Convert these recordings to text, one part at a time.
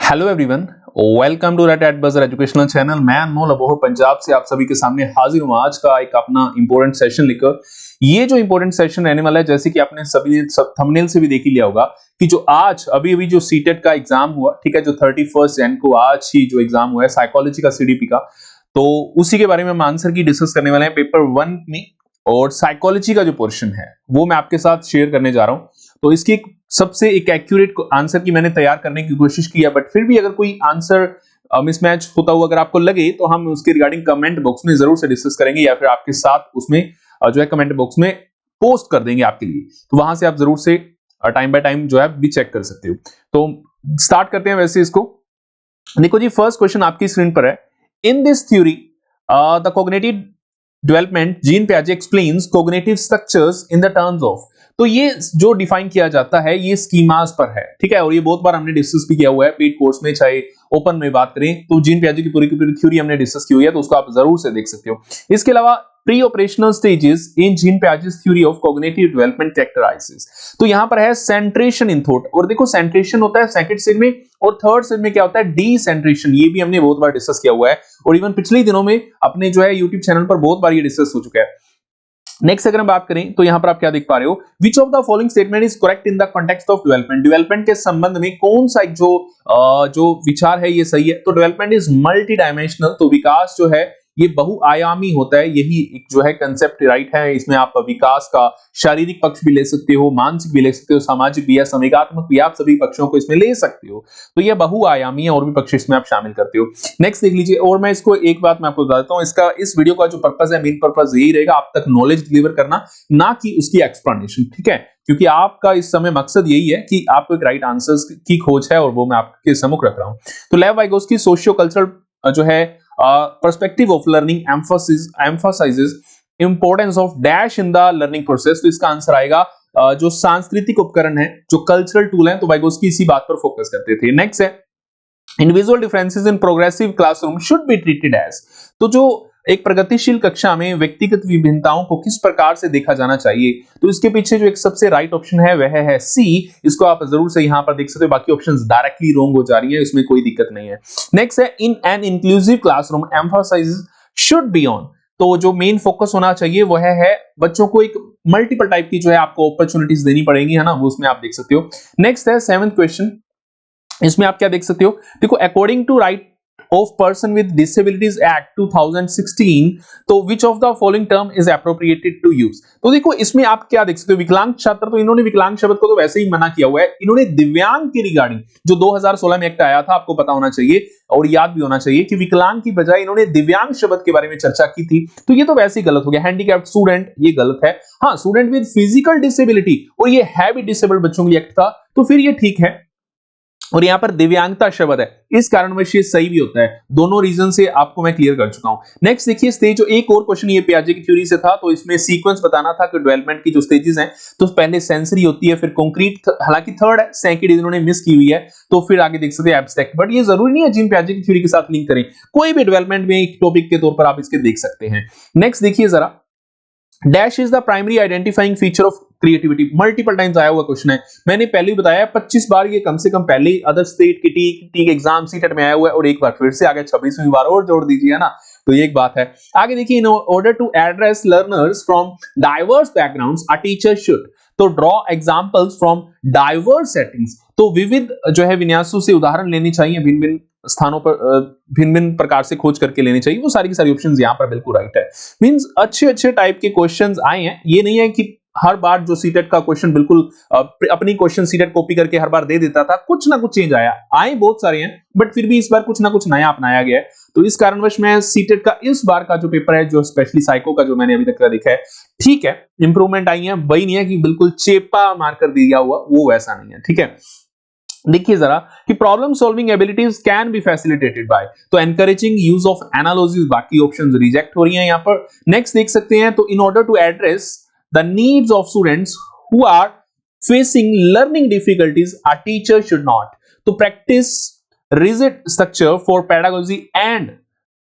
Hello everyone, welcome to rate buzzer educational channel. मैं अनमोल अबोहर पंजाब से आप सभी के सामने हाजिर हूं आज का एक अपना इंपॉर्टेंट सेशन लेकर। ये जो इंपॉर्टेंट सेशन रहने वाला है, जैसे कि आपने सभी ने थंबनेल से भी देख ही लिया होगा कि जो आज अभी जो सीटेट का एग्जाम हुआ, ठीक है, जो 31 जैन को आज ही जो एग्जाम हुआ है साइकोलॉजी का सीडीपी का, तो उसी के बारे में हम आंसर की डिस्कस करने वाले हैं पेपर 1 में। और साइकोलॉजी का जो पोर्शन है वो मैं आपके साथ शेयर करने जा रहा हूं। तो इसकी सबसे एक एक्यूरेट आंसर की मैंने तैयार करने की कोशिश की है, बट फिर भी अगर कोई आंसर मिसमैच होता हुआ अगर आपको लगे तो हम उसके रिगार्डिंग कमेंट बॉक्स में जरूर से डिस्कस करेंगे, या फिर आपके साथ उसमें जो है कमेंट बॉक्स में पोस्ट कर देंगे आपके लिए। तो वहां से आप जरूर से टाइम बाय टाइम जो है भी चेक कर सकते हो। तो स्टार्ट करते हैं वैसे इसको। देखो जी, फर्स्ट क्वेश्चन आपकी स्क्रीन पर है। In this theory the cognitive development Jean पियाजे explains cognitive structures in the terms of. तो ये जो डिफाइन किया जाता है ये स्कीमास पर है, ठीक है, और ये बहुत बार हमने डिस्कस भी किया हुआ है पेड कोर्स में, चाहे ओपन में बात करें तो जीन पियाजे की पूरी थ्योरी हमने डिस्कस की हुई है, तो उसको आप जरूर से देख सकते हो। इसके अलावा pre operational stages in gene Piaget's theory of cognitive development कैरेक्टराइजेस। तो यहां पर है सेंट्रेशन इन थॉट, और देखो सेंट्रेशन होता है सेकंड स्टेज में, और थर्ड स्टेज में क्या होता है डीसेंट्रेशन। ये भी हमने बहुत बार डिस्कस किया हुआ है, और इवन पिछले दिनों में अपने जो है यूट्यूब चैनल पर बहुत बार ये डिस्कस हो चुका है। नेक्स्ट अगर हम बात करें तो यहां पर आप क्या देख पा रहे हो, विच of the following statement is correct in the context of development. Development के संबंध में कौन सा एक जो विचार है ये सही है। तो डेवलपमेंट इज मल्टी डायमेंशनल, तो विकास जो है ये बहुआयामी होता है, यही एक जो है कंसेप्ट राइट है। इसमें आप विकास का शारीरिक पक्ष भी ले सकते हो, मानसिक भी ले सकते हो, सामाजिक भी या संवेगात्मक भी, आप सभी पक्षों को इसमें ले सकते हो। तो यह बहुआयामी है, और भी पक्ष इसमें आप शामिल करते हो। नेक्स्ट देख लीजिए, और मैं इसको एक बात मैं आपको बता देता हूं, इसका इस वीडियो का जो पर्पस है, मेन पर्पस यही रहेगा आप तक नॉलेज डिलीवर करना, ना कि उसकी एक्सप्लेनेशन, ठीक है, क्योंकि आपका इस समय मकसद यही है कि आपको एक राइट आंसर्स की खोज है, और वो मैं आपके सम्मुख रख रहा हूं। तो लेव वाइगोस्की सोशियो कल्चरल जो है perspective of learning emphasises importance of dash in the learning process. तो इसका आंसर आएगा जो सांस्कृतिक उपकरण है, जो कल्चरल टूल है, तो वाइगोस्की इसी बात पर फोकस करते थे। नेक्स्ट है individual differences in progressive classroom should be treated as. तो जो एक प्रगतिशील कक्षा में व्यक्तिगत विभिन्नताओं को किस प्रकार से देखा जाना चाहिए, तो इसके पीछे जो एक सबसे राइट ऑप्शन है वह है सी। इसको आप जरूर से यहां पर देख सकते हो, बाकी ऑप्शंस डायरेक्टली रॉन्ग हो जा रही है, इसमें कोई दिक्कत नहीं है। नेक्स्ट है in an inclusive classroom emphasises should be on. तो जो मेन फोकस होना चाहिए वह है बच्चों को एक मल्टीपल टाइप की जो है आपको अपॉर्चुनिटीज देनी पड़ेंगी, है ना, वो उसमें आप देख सकते हो। नेक्स्ट है 7th क्वेश्चन, इसमें आप क्या देख सकते हो, देखो according to right of person with disabilities act 2016, तो which of the following term is appropriated to use. तो देखो इसमें आप क्या देख सकते हो, विकलांग छात्र, तो इन्होंने विकलांग शब्द को तो वैसे ही मना किया हुआ है, इन्होंने दिव्यांग के रिगार्डिंग जो 2016 में एक्ट आया था, आपको पता होना चाहिए और याद भी होना चाहिए कि विकलांग की बजाय इन्होंने दिव्यांग शब्द के बारे में चर्चा की थी, तो ये तो वैसे ही गलत हो गया। हैंडीकैप्ड स्टूडेंट ये गलत है, हाँ स्टूडेंट विद फिजिकल डिसेबिलिटी, और ये है भी डिसेबल्ड बच्चों के लिए एक्ट था, तो फिर ये ठीक है। और यहां पर दिव्यांगता शब्द है, इस कारणवश ये सही भी होता है। दोनों रीजन से आपको मैं क्लियर कर चुका हूं। नेक्स्ट देखिए स्टेज, जो एक और क्वेश्चन ये पियाजे की थ्योरी से था, तो इसमें सीक्वेंस बताना था कि डेवलपमेंट की जो स्टेजेस हैं, तो पहले सेंसरी होती है, फिर कॉन्क्रीट, हालांकि थर्ड है सेकेंड इन्होंने मिस की हुई है, तो फिर आगे देख सकते हैं एब्स्ट्रैक्ट, बट ये जरूरी नहीं है जीन पियाजे की थ्योरी के साथ लिंक करें, कोई भी डेवलपमेंट में एक टॉपिक के तौर पर आप इसके देख सकते हैं। नेक्स्ट देखिए जरा, dash is the primary identifying feature of creativity. Multiple times आया हुआ क्वेश्चन है, मैंने पहले ही बताया 25 बार ये कम से कम पहले अदर स्टेट की टी एग्जाम सीटेट में आया हुआ है, और एक बार फिर से आ गया 26वीं बार और जोड़ दीजिए, है ना, तो ये एक बात है। आगे देखिए, in order to address learners from diverse backgrounds a teacher should, तो draw examples from diverse settings. तो विविध जो है विन्यासों से उदाहरण लेनी चाहिए, भिन्न भिन्न स्थानों पर भिन्न भिन्न प्रकार से खोज करके लेनी चाहिए, वो सारी की सारी ऑप्शंस यहां पर बिल्कुल राइट है। मींस अच्छे अच्छे टाइप के क्वेश्चंस आए हैं, ये नहीं है कि हर बार जो सीटेट का क्वेश्चन बिल्कुल अपनी क्वेश्चन सीटेट कॉपी करके हर बार दे देता था, कुछ ना कुछ चेंज आया, आए बहुत सारे हैं, बट फिर भी इस बार कुछ ना कुछ नया अपनाया गया है। तो इस कारणवश मैं सीटेट का इस बार का जो पेपर है, जो स्पेशली साइको का जो मैंने अभी तक का देखा है, ठीक है, इंप्रूवमेंट आई है, वही नहीं है कि बिल्कुल चेपा मारकर दिया हुआ, वो वैसा नहीं है, ठीक है। देखिए जरा कि problem solving abilities can be facilitated bye, तो एनकरेजिंग यूज ऑफ एनालॉजीज, बाकी ऑप्शंस रिजेक्ट हो रही हैं यहां पर। नेक्स्ट देख सकते हैं, तो in order to address the needs of students who are facing learning difficulties a teacher should not, तो practice rigid structure for pedagogy and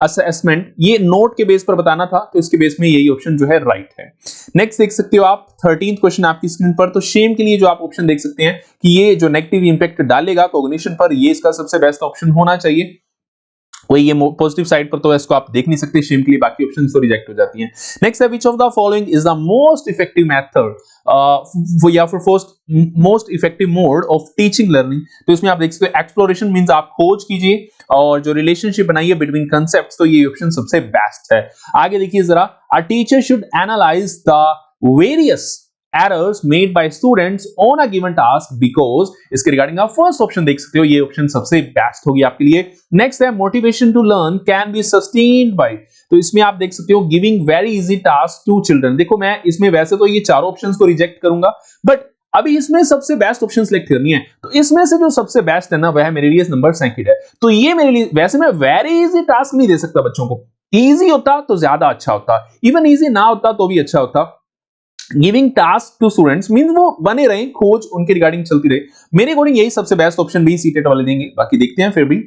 assessment, ये नोट के बेस पर बताना था, तो इसके बेस में यही ऑप्शन जो है राइट है। नेक्स्ट देख सकते हो आप 13th क्वेश्चन आपकी स्क्रीन पर, तो शेम के लिए जो आप ऑप्शन देख सकते हैं कि ये जो नेगेटिव इंपैक्ट डालेगा कॉग्निशन पर, ये इसका सबसे बेस्ट ऑप्शन होना चाहिए। वही ये पॉजिटिव साइड पर तो इसको आप देख नहीं सकते शेम के लिए, बाकी ऑप्शन तो रिजेक्ट हो जाती हैं। नेक्स्ट है विच of the following is the most effective method या फिर most effective mode of teaching learning. तो इसमें आप देख सकते हो एक्सप्लोरेशन मींस आप खोज कीजिए, और जो रिलेशनशिप बनाइए बिटवीन कंसेप्ट्स, तो ये ऑप्शन सबसे बेस्ट है। आगे देखिए जरा, अ teacher should analyse the various errors made by students on a given task because इसके रिगार्डिंग आप फर्स्ट ऑप्शन देख सकते हो, ये ऑप्शन सबसे बेस्ट होगी आपके लिए। नेक्स्ट है motivation to learn can be sustained by, तो इसमें आप देख सकते हो giving very easy task to children. देखो मैं इसमें वैसे तो ये चारों ऑप्शंस को रिजेक्ट करूंगा, बट अभी इसमें सबसे बेस्ट ऑप्शन सिलेक्ट करनी है, तो इसमें से जो सबसे बेस्ट है ना वह मेरे लिए नंबर 2 है। तो ये मेरे लिए, वैसे मैं वेरी इजी टास्क नहीं दे सकता बच्चों को, इजी होता तो ज्यादा अच्छा होता, इवन इजी ना होता तो भी अच्छा होता। Giving task to students means वो बने रहे, खोज उनके रिगार्डिंग चलती रहे। मेरे अकॉर्डिंग यही सबसे बेस्ट ऑप्शन भी सीटेट वाले देंगे, बाकी देखते हैं। फिर भी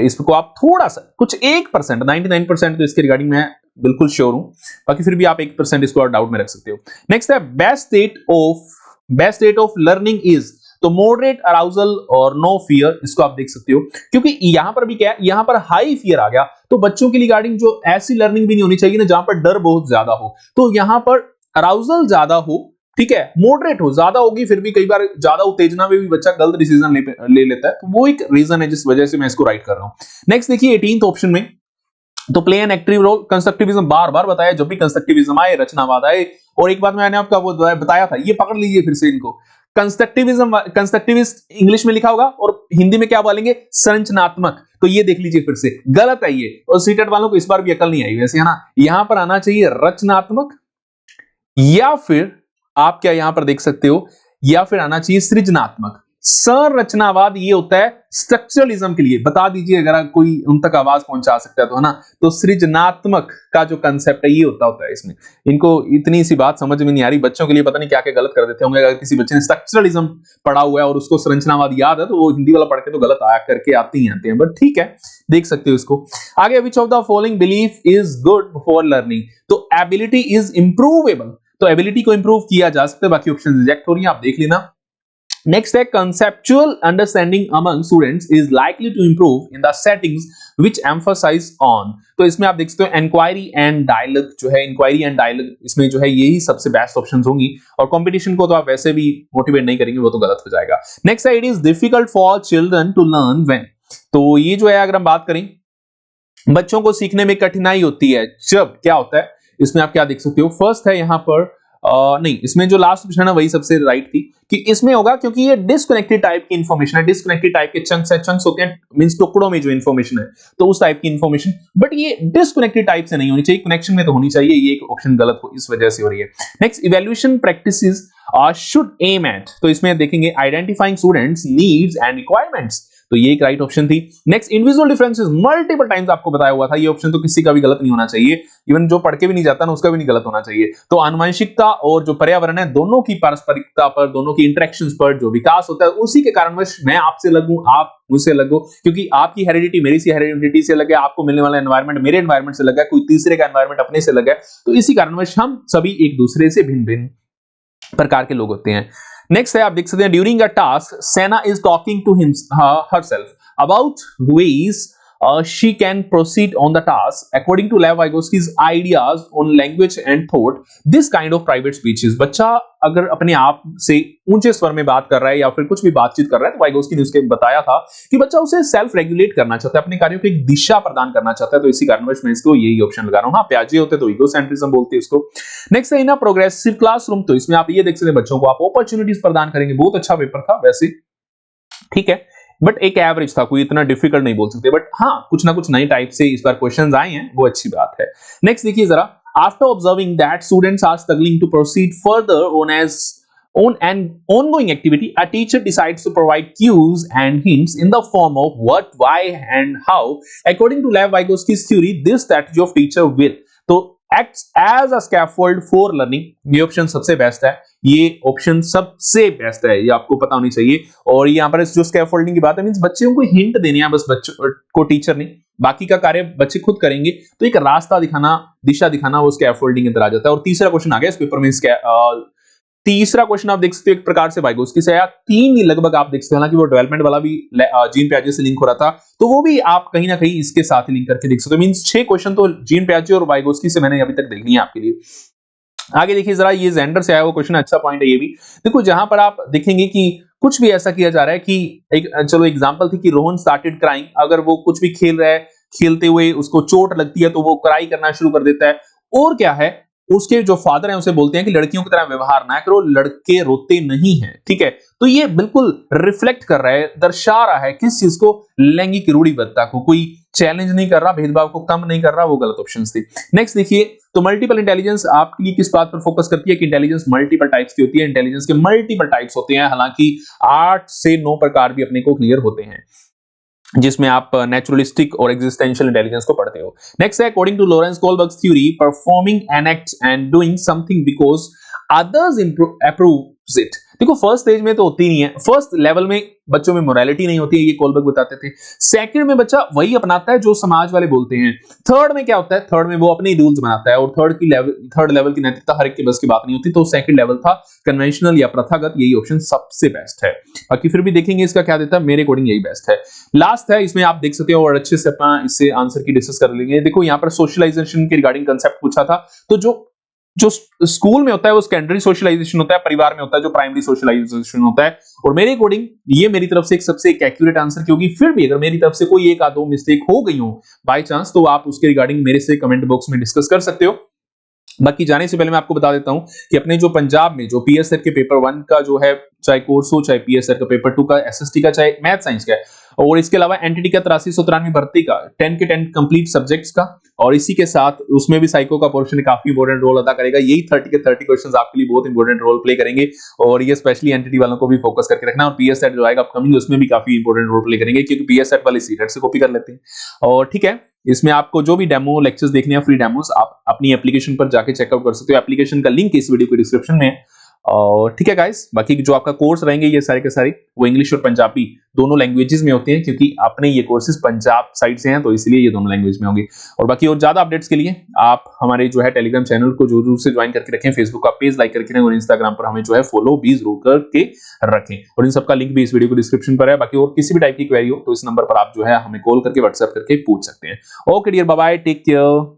इसको आप थोड़ा सा कुछ 1%, 99% तो इसके रिगार्डिंग मैं बिल्कुल श्योर हूं, बाकी फिर भी आप 1% इसको और डाउट में रख सकते हो। नेक्स्ट है best state of learning is, तो मॉडरेट अराउजल और नो फियर, इसको आप देख सकते हो, क्योंकि यहां पर भी क्या है, यहां पर हाई फियर आ गया, तो बच्चों के रिगार्डिंग जो ऐसी लर्निंग भी नहीं होनी चाहिए ना जहां पर डर बहुत ज्यादा हो, तो यहां पर अराउजल ज्यादा हो, ठीक है, मॉडरेट हो, ज्यादा होगी फिर भी कई बार ज्यादा उत्तेजना में भी बच्चा गलत डिसीजन ले लेता है, तो वो एक रीजन है जिस वजह से मैं इसको राइट कर रहा हूं। नेक्स्ट देखिए 18th ऑप्शन में, तो play an active role, constructivism बार बार बताया, जब भी कंस्ट्रक्टिविज्म आए, रचनावाद आए, और एक बात मैंने आपका वो बताया था, ये पकड़ लीजिए फिर से इनको, कंस्ट्रक्टिविस्ट इंग्लिश में लिखा होगा और हिंदी में क्या बोलेंगे, संरचनात्मक, तो ये देख लीजिए फिर से गलत है ये, और सीटेट वालों को इस बार भी अकल नहीं आई वैसे, है ना। यहां पर आना चाहिए रचनात्मक, या फिर आप क्या यहां पर देख सकते हो, या फिर आना चाहिए सृजनात्मक। संरचनावाद ये होता है स्ट्रक्चरलिज्म के लिए, बता दीजिए अगर कोई उन तक आवाज पहुंचा सकता है तो, है ना। तो सृजनात्मक का जो कंसेप्ट है ये होता है इसमें। इनको इतनी सी बात समझ में नहीं आ रही, बच्चों के लिए पता नहीं क्या क्या गलत कर देते होंगे। अगर किसी बच्चे ने स्ट्रक्चरलिज्म पढ़ा हुआ है और उसको संरचनावाद याद है, तो वो हिंदी वाला पढ़ के तो गलत आया करके आते हैं, बट ठीक है, देख सकते हो इसको। आगे विच of the following belief is good for learning, तो एबिलिटी इज इंप्रूवेबल, तो एबिलिटी को इंप्रूव किया जा सकता है, बाकी ऑप्शन रिजेक्ट हो रही है, आप देख लेना। नेक्स्ट है conceptual understanding among students is likely to improve in the settings which emphasise on, तो इसमें आप देख सकते हो इंक्वायरी एंड डायलॉग, जो है इंक्वायरी एंड डायलॉग, इसमें जो है यही सबसे बेस्ट ऑप्शंस होंगी, और कंपटीशन को तो आप वैसे भी मोटिवेट नहीं करेंगे, वो तो गलत हो जाएगा। नेक्स्ट है it is difficult for children to learn when, तो ये जो है अगर हम बात करें बच्चों को सीखने में कठिनाई होती है जब, क्या होता है इसमें आप क्या देख सकते हो, फर्स्ट है यहां पर नहीं, इसमें जो लास्ट ऑप्शन है वही सबसे राइट थी, कि इसमें होगा क्योंकि ये डिस्कनेक्टेड टाइप की इंफॉर्मेशन है, डिस्कनेक्टेड टाइप के चंक्स है, चंक्स होते हैं मींस टुकड़ों में जो इंफॉर्मेशन है, तो उस टाइप की इंफॉर्मेशन, बट ये डिस्कनेक्टेड टाइप से नहीं होनी चाहिए, कनेक्शन में तो होनी चाहिए, ये एक ऑप्शन गलत हो, इस वजह से हो रही है। Next evaluation practices should aim at, तो इसमें देखेंगे identifying students needs and requirements, तो ये एक राइट ऑप्शन थी। Next individual differences, multiple times आपको बताया हुआ था, ये ऑप्शन तो किसी का भी गलत नहीं होना चाहिए, इवन जो पढ़ के भी नहीं जाता ना उसका भी नहीं गलत होना चाहिए। तो आनुवंशिकता और जो पर्यावरण है, दोनों की पारस्परिकता पर, दोनों की इंटरेक्शंस पर जो विकास होता है, उसी के कारणवश मैं आपसे लगूं, आप मुझसे लगो, क्योंकि आपकी हेरिडिटी मेरी सी हेरिडिटी से लगे, आपको मिलने वाला एनवायरनमेंट मेरे एनवायरनमेंट से लगा, कोई तीसरे का एनवायरनमेंट अपने से लगा, तो इसी कारणवश हम सभी एक दूसरे से भिन्न भिन्न प्रकार के लोग होते हैं। नेक्स्ट है आप देख सकते हैं during a task Sena is talking to herself about ways she can proceed on the task according to Lev Vygotsky's ideas on language and thought. This kind of private speeches, बच्चा अगर अपने आप से ऊंचे स्वर में बात कर रहा है या फिर कुछ भी बातचीत कर रहा है, तो वाइगोस्की ने उसके बताया था कि बच्चा उसे सेल्फ रेगुलेट करना चाहता है, अपने कार्यों को एक दिशा प्रदान करना चाहता है, तो इसी कारणवश मैं इसको यही ऑप्शन लगा रहा हूं। हाँ, प्याजे होते तो ईगोसेंट्रिज्म बोलते हैं इसको। नेक्स्ट है इन प्रोग्रेसिव क्लासरूम, तो इसमें आप ये देख सकते हैं बच्चों को आप अपॉर्चुनिटीज प्रदान करेंगे। बहुत अच्छा पेपर था वैसे, ठीक है, बट एक एवरेज था, कोई इतना डिफिकल्ट नहीं बोल सकते, बट हाँ कुछ ना कुछ नई टाइप से इस बार क्वेश्चंस आए हैं, वो अच्छी बात है। नेक्स्ट देखिए जरा, after observing that students are struggling to proceed further on an ongoing activity, a teacher decides to provide cues and hints in the form of what, why and how. According to Lev Vygotsky's theory, this strategy of teacher will, तो acts as a scaffold for learning. ये option सबसे best है, ये option सबसे best है, ये आपको पता होनी चाहिए। और यहाँ पर जो स्कैफोल्डिंग की बात है, मींस बच्चों को हिंट देने हैं बस, बच्चों को टीचर नहीं, बाकी का कार्य बच्चे खुद करेंगे। तो एक रास्ता दिखाना, दिशा दिखाना, वो स्कैफोल्डिंग के अंदर आ जाता है। और तीसरा क्वेश्चन आ गया इस पेपर में, तीसरा क्वेश्चन आप देख सकते हो एक प्रकार से वाइगोत्स्की से आया, तीन ही लगभग आप देख सकते हो, हालांकि वो डेवलपमेंट वाला भी जीन पियाजे से लिंक हो रहा था, तो वो भी आप कहीं ना कहीं इसके साथ ही लिंक करके देख सकते हो। मींस 6 क्वेश्चन तो जीन पियाजे और वाइगोत्स्की से मैंने अभी तक देख लिया आपके लिए। आगे देखिए जरा, ये जेंडर से आया वो क्वेश्चन, अच्छा पॉइंट है ये भी। देखो जहां पर आप देखेंगे कि कुछ भी ऐसा किया जा रहा है कि एक, चलो एग्जांपल थी कि रोहन स्टार्टेड क्राइंग, अगर वो कुछ भी खेल रहा है, खेलते हुए उसको चोट लगती है तो वो क्राई करना शुरू कर देता है। और क्या है, उसके जो फादर हैं उसे बोलते हैं कि लड़कियों की तरह व्यवहार ना करो, लड़के रोते नहीं है, ठीक है। तो ये बिल्कुल रिफ्लेक्ट कर रहा है, दर्शा रहा है किस चीज को, लैंगिक रूढ़िबद्धता को। कोई चैलेंज नहीं कर रहा, भेदभाव को कम नहीं कर रहा, वो गलत ऑप्शंस थी। नेक्स्ट देखिए, तो मल्टीपल इंटेलिजेंस आपके लिए किस बात पर फोकस करती है कि इंटेलिजेंस मल्टीपल टाइप्स की होती है। इंटेलिजेंस के मल्टीपल टाइप्स होते हैं, हालांकि 8 से 9 प्रकार भी अपने को क्लियर होते हैं, जिसमें आप नेचुरलिस्टिक और एग्जिस्टेंशियल इंटेलिजेंस को पढ़ते हो। नेक्स्ट है, according to Lawrence Kohlberg's theory, performing an act and doing something because others approves it. देखो फर्स्ट स्टेज में तो होती नहीं है, फर्स्ट लेवल में बच्चों में मोरालिटी नहीं होती है, ये कोलबर्ग बताते थे। सेकंड में बच्चा वही अपनाता है जो समाज वाले बोलते हैं। थर्ड में क्या होता है, थर्ड में वो अपने रूल्स बनाता है, और थर्ड लेवल की नैतिकता हर एक के बस की बात नहीं होती। तो सेकंड लेवल था कन्वेंशनल या प्रथागत, यही ऑप्शन सबसे बेस्ट है। बाकी फिर भी देखेंगे इसका क्या देता है, मेरे अकॉर्डिंग यही बेस्ट है। लास्ट है, इसमें आप देख सकते हो और अच्छे से अपना इससे आंसर की डिस्कस कर लेंगे। देखो यहाँ पर सोशलाइजेशन के रिगार्डिंग कंसेप्ट पूछा था, तो जो जो स्कूल में होता है वो सेकेंडरी सोशलाइजेशन होता है, परिवार में होता है जो प्राइमरी सोशलाइजेशन होता है। और मेरे अकॉर्डिंग ये मेरी तरफ से एक सबसे एक्यूरेट आंसर, क्योंकि फिर भी अगर मेरी तरफ से कोई एक आधो मिस्टेक हो गई हो बाय चांस, तो आप उसके रिगार्डिंग मेरे से कमेंट बॉक्स में डिस्कस कर सकते हो। बाकी जाने से पहले मैं आपको बता देता हूं कि अपने जो पंजाब में जो पीएसएफ के पेपर 1 का जो है, चाहे कोर्स हो, चाहे पीएसएफ का पेपर 2 का, एसएसटी का, चाहे मैथ साइंस का, और इसके अलावा एनटीटी का 8393 भर्ती का, 10 के 10 कंप्लीट सब्जेक्ट्स का, और इसी के साथ उसमें भी साइको का पोर्शन काफी इंपॉर्टेंट रोल अदा करेगा। यही 30 के 30 क्वेश्चंस आपके लिए बहुत इंपॉर्टेंट रोल प्ले करेंगे, और ये स्पेशली एनटीटी वालों को भी फोकस करके रखना। और पीएसएफ जो आएगा अपकमिंग, उसमें भी काफी इंपॉर्टेंट रोल प्ले करेंगे, क्योंकि पीएसएफ वाले सीटेट से कॉपी कर लेते हैं। और ठीक है, इसमें आपको जो भी डेमो लेक्चर्स देखने हैं, फ्री डेमोस, आप अपनी एप्लीकेशन पर जाके चेकआउट कर सकते हो। एप्लीकेशन का लिंक इस वीडियो के डिस्क्रिप्शन में है। और ठीक है गाइस, बाकी जो आपका कोर्स रहेंगे ये सारे के सारे, वो इंग्लिश और पंजाबी दोनों लैंग्वेजेस में होते हैं, क्योंकि अपने ये कोर्सेज पंजाब साइड से हैं, तो इसलिए ये दोनों लैंग्वेज में होंगे। और बाकी और ज्यादा अपडेट्स के लिए आप हमारे जो है टेलीग्राम चैनल को जरूर से ज्वाइन करके रखें, फेसबुक का पेज लाइक करके रखें, और इंस्टाग्राम पर हमें जो है फॉलो भी जरूर करके रखें। और इन सबका लिंक भी इस वीडियो को डिस्क्रिप्शन पर है। बाकी और किसी भी टाइप की क्वेरी हो तो इस नंबर पर आप जो है हमें कॉल करके, व्हाट्सएप करके पूछ सकते हैं। Okay dear, bye bye, take care.